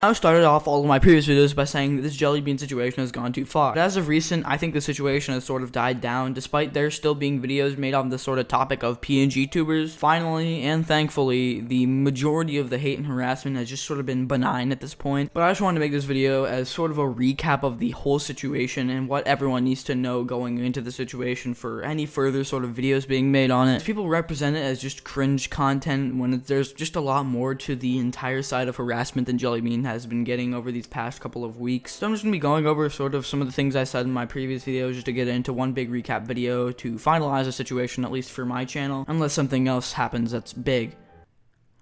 I started off all of my previous videos by saying that this Jellybean situation has gone too far. But as of recent, I think the situation has sort of died down, despite there still being videos made on this sort of topic of PNG tubers. Finally, and thankfully, the majority of the hate and harassment has just sort of been benign at this point. But I just wanted to make this video as sort of a recap of the whole situation and what everyone needs to know going into the situation for any further sort of videos being made on it. People represent it as just cringe content when there's just a lot more to the entire side of harassment than Jellybean has been getting over these past couple of weeks. So I'm just going to be going over sort of some of the things I said in my previous videos just to get into one big recap video to finalize the situation, at least for my channel, unless something else happens that's big.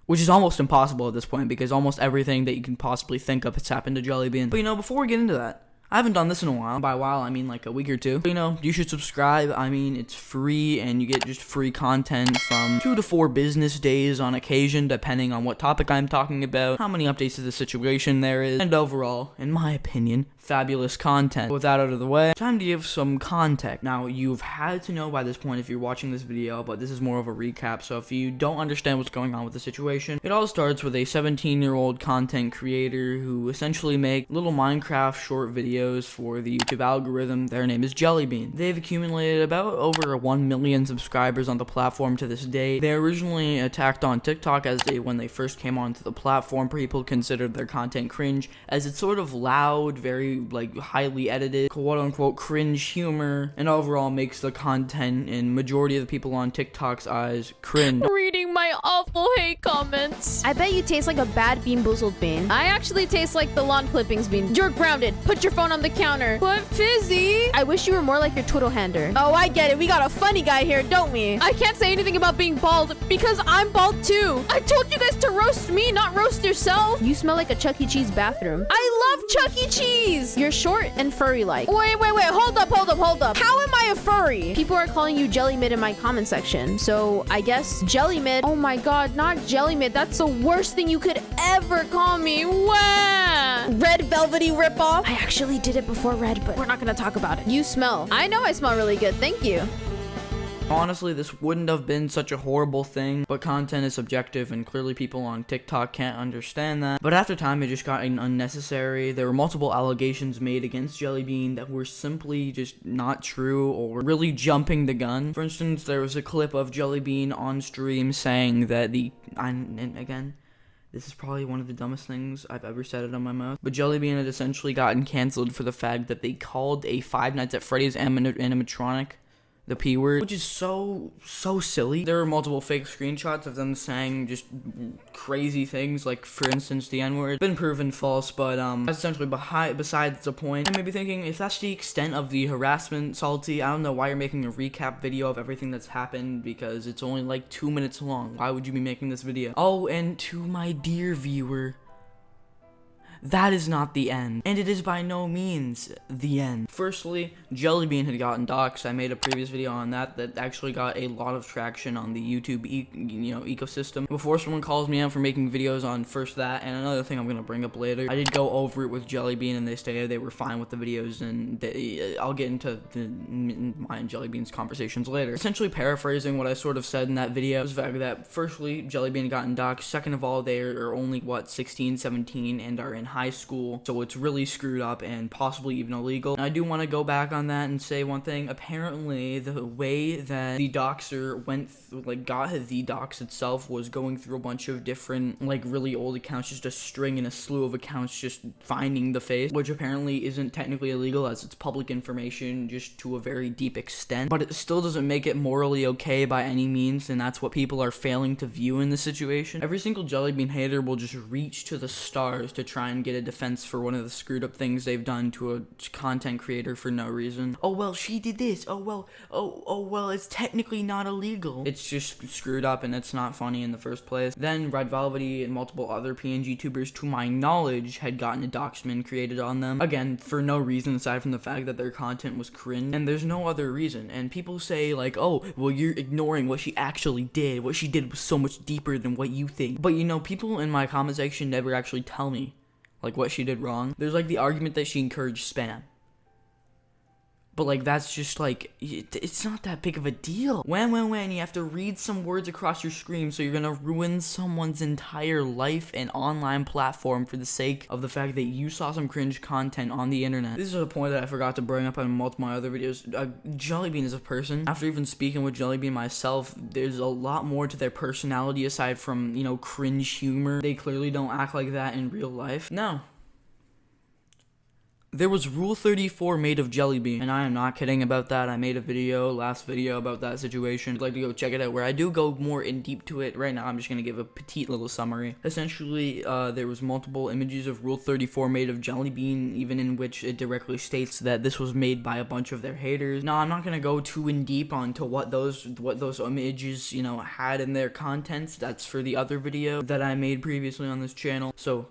Which is almost impossible at this point because almost everything that you can possibly think of has happened to Jellybean. But before we get into that, I haven't done this in a while. By a while, I mean like a week or two. You should subscribe. I mean, it's free and you get just free content from 2 to 4 business days on occasion, depending on what topic I'm talking about, how many updates to the situation there is, and overall, in my opinion, fabulous content. With that out of the way, time to give some context. Now, you've had to know by this point if you're watching this video, but this is more of a recap, so if you don't understand what's going on with the situation, it all starts with a 17-year-old content creator who essentially make little Minecraft short videos for the YouTube algorithm. Their name is Jellybean. They've accumulated about over 1 million subscribers on the platform to this day. They originally attacked on TikTok when they first came onto the platform. People considered their content cringe as it's sort of loud, very highly edited, quote-unquote cringe humor, and overall makes the content in majority of the people on TikTok's eyes cringe. Reading my awful hate comments. I bet you taste like a bad Bean Boozled bean. I actually taste like the lawn clippings bean. You're grounded. Put your phone on the counter. But Fizzy, I wish you were more like your twiddle hander. oh, I get it. We got a funny guy here, don't we? I can't say anything about being bald because I'm bald too. I told you guys to roast me, not roast yourself. You smell like a Chuck E. Cheese bathroom. I love Chuck E. Cheese. You're short and furry like. Wait. Hold up. How am I a furry? People are calling you jellymid in my comment section. So I guess jellymid. Oh my god, not jellymid. That's the worst thing you could ever call me. Wah! Red velvety ripoff. I actually did it before red, but we're not gonna talk about it. You smell. I know I smell really good. Thank you. Honestly, this wouldn't have been such a horrible thing, but content is subjective and clearly people on TikTok can't understand that. But after time, it just got unnecessary. There were multiple allegations made against Jellybean that were simply just not true or really jumping the gun. For instance, there was a clip of Jellybean on stream saying that and again, this is probably one of the dumbest things I've ever said it on my mouth, but Jellybean had essentially gotten canceled for the fact that they called a Five Nights at Freddy's animatronic the P word, which is so silly. There are multiple fake screenshots of them saying just crazy things, like for instance the N word. Been proven false, but that's essentially besides the point. I may be thinking, if that's the extent of the harassment, Salty, I don't know why you're making a recap video of everything that's happened, because it's only like 2 minutes long. Why would you be making this video? Oh, and to my dear viewer, that is not the end, and it is by no means the end. Firstly, Jellybean had gotten doxed. I made a previous video on that actually got a lot of traction on the YouTube ecosystem. Before someone calls me out for making videos on first that, and another thing I'm gonna bring up later, I did go over it with Jellybean, and they stated they were fine with the videos, and I'll get into my and Jellybean's conversations later. Essentially paraphrasing what I sort of said in that video was the fact that firstly, Jellybean had gotten doxed. Second of all, they are only 16, 17, and are in high school, so it's really screwed up and possibly even illegal. And I do want to go back on that and say one thing. Apparently, the way that the doxer got the dox itself was going through a bunch of different really old accounts, just a string and a slew of accounts, just finding the face, which apparently isn't technically illegal as it's public information just to a very deep extent, but it still doesn't make it morally okay by any means, and that's what people are failing to view in this situation. Every single Jellybean hater will just reach to the stars to try and get a defense for one of the screwed up things they've done to a content creator for no reason. Oh well, she did this. Oh well, it's technically not illegal. It's just screwed up and it's not funny in the first place. Then Red Velvety and multiple other PNG tubers, to my knowledge, had gotten a doxment created on them. Again, for no reason aside from the fact that their content was cringe, and there's no other reason. And people say oh, well, you're ignoring what she actually did. What she did was so much deeper than what you think. But people in my comment section never actually tell me what she did wrong. There's the argument that she encouraged spam. But like that's just like it's not that big of a deal. When you have to read some words across your screen, so you're gonna ruin someone's entire life and online platform for the sake of the fact that you saw some cringe content on the internet. This is a point that I forgot to bring up on multiple other videos. Jellybean is a person. After even speaking with Jellybean myself, there's a lot more to their personality aside from, you know, cringe humor. They clearly don't act like that in real life. No. There was Rule 34 made of Jellybean, and I am not kidding about that. I made a last video about that situation. If you'd like to go check it out, where I do go more in deep to it. Right now, I'm just gonna give a petite little summary. Essentially, there was multiple images of Rule 34 made of Jellybean, even in which it directly states that this was made by a bunch of their haters. Now, I'm not gonna go too in deep onto what those images, you know, had in their contents. That's for the other video that I made previously on this channel. So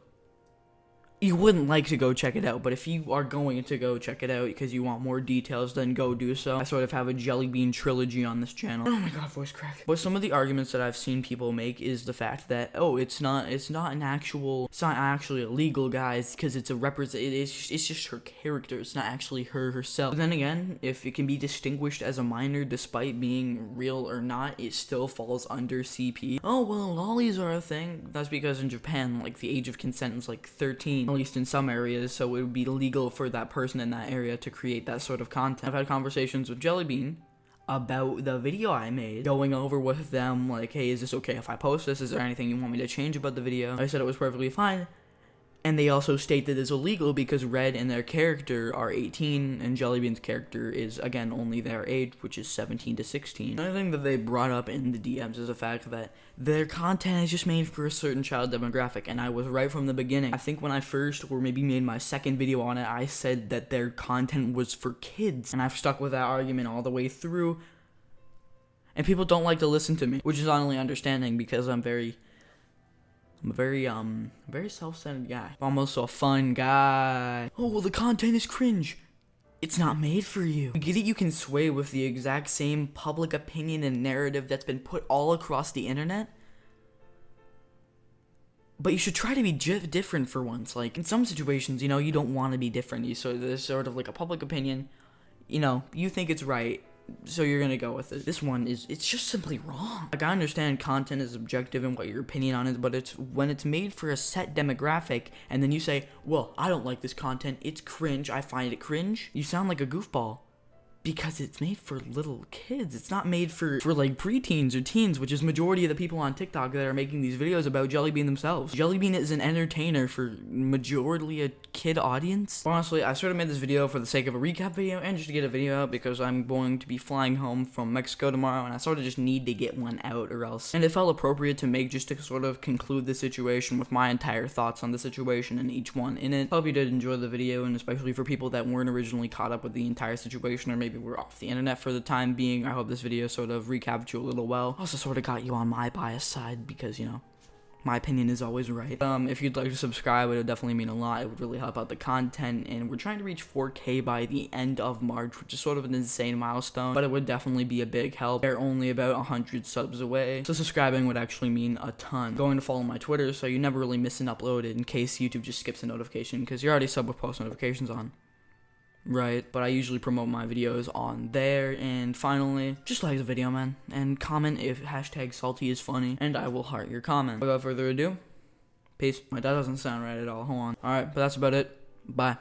you wouldn't like to go check it out, but if you are going to go check it out because you want more details, then go do so. I sort of have a Jellybean trilogy on this channel. Oh my god, voice crack. But some of the arguments that I've seen people make is the fact that, oh, it's not actually illegal, guys, because it's it's just her character. It's not actually her herself. But then again, if it can be distinguished as a minor despite being real or not, it still falls under CP. Oh, well, lollies are a thing. That's because in Japan, like, the age of consent was like 13. At least in some areas, so it would be legal for that person in that area to create that sort of content. I've had conversations with Jellybean about the video I made, going over with them, like, hey, is this okay if I post this? Is there anything you want me to change about the video? I said it was perfectly fine. And they also state that it's illegal because Red and their character are 18, and Jellybean's character is, again, only their age, which is 17 to 16. Another thing that they brought up in the DMs is the fact that their content is just made for a certain child demographic, and I was right from the beginning. I think when I first, or maybe made my second video on it, I said that their content was for kids, and I've stuck with that argument all the way through. And people don't like to listen to me, which is honestly understanding because I'm a very self-centered guy. I'm also a fun guy. Oh, well, the content is cringe. It's not made for you. You get it? You can sway with the exact same public opinion and narrative that's been put all across the internet. But you should try to be different for once. Like, in some situations, you know, you don't want to be different. There's sort of like a public opinion. You know, you think it's right, so you're gonna go with it. This one it's just simply wrong. Like, I understand content is objective and what your opinion on it, but it's when it's made for a set demographic, and then you say, well, I don't like this content, it's cringe, I find it cringe, you sound like a goofball. Because it's made for little kids. It's not made for like preteens or teens, which is majority of the people on TikTok that are making these videos about Jellybean themselves. Jellybean is an entertainer for majority a kid audience. Honestly, I sort of made this video for the sake of a recap video and just to get a video out because I'm going to be flying home from Mexico tomorrow and I sort of just need to get one out or else. And it felt appropriate to make just to sort of conclude the situation with my entire thoughts on the situation and each one in it. Hope you did enjoy the video, and especially for people that weren't originally caught up with the entire situation or maybe we're off the internet for the time being. I hope this video sort of recapped you a little well. Also sort of got you on my bias side because, you know, my opinion is always right. If you'd like to subscribe, it would definitely mean a lot. It would really help out the content, and we're trying to reach 4K by the end of March, which is sort of an insane milestone, but it would definitely be a big help. They're only about 100 subs away, so subscribing would actually mean a ton. Going to follow my Twitter so you never really miss an upload in case YouTube just skips a notification because you're already subbed with post notifications on. Right, but I usually promote my videos on there. And finally, just like the video, man, and comment if hashtag salty is funny, and I will heart your comment. Without further ado, peace. Wait, that doesn't sound right at all. Hold on. Alright, but that's about it. Bye.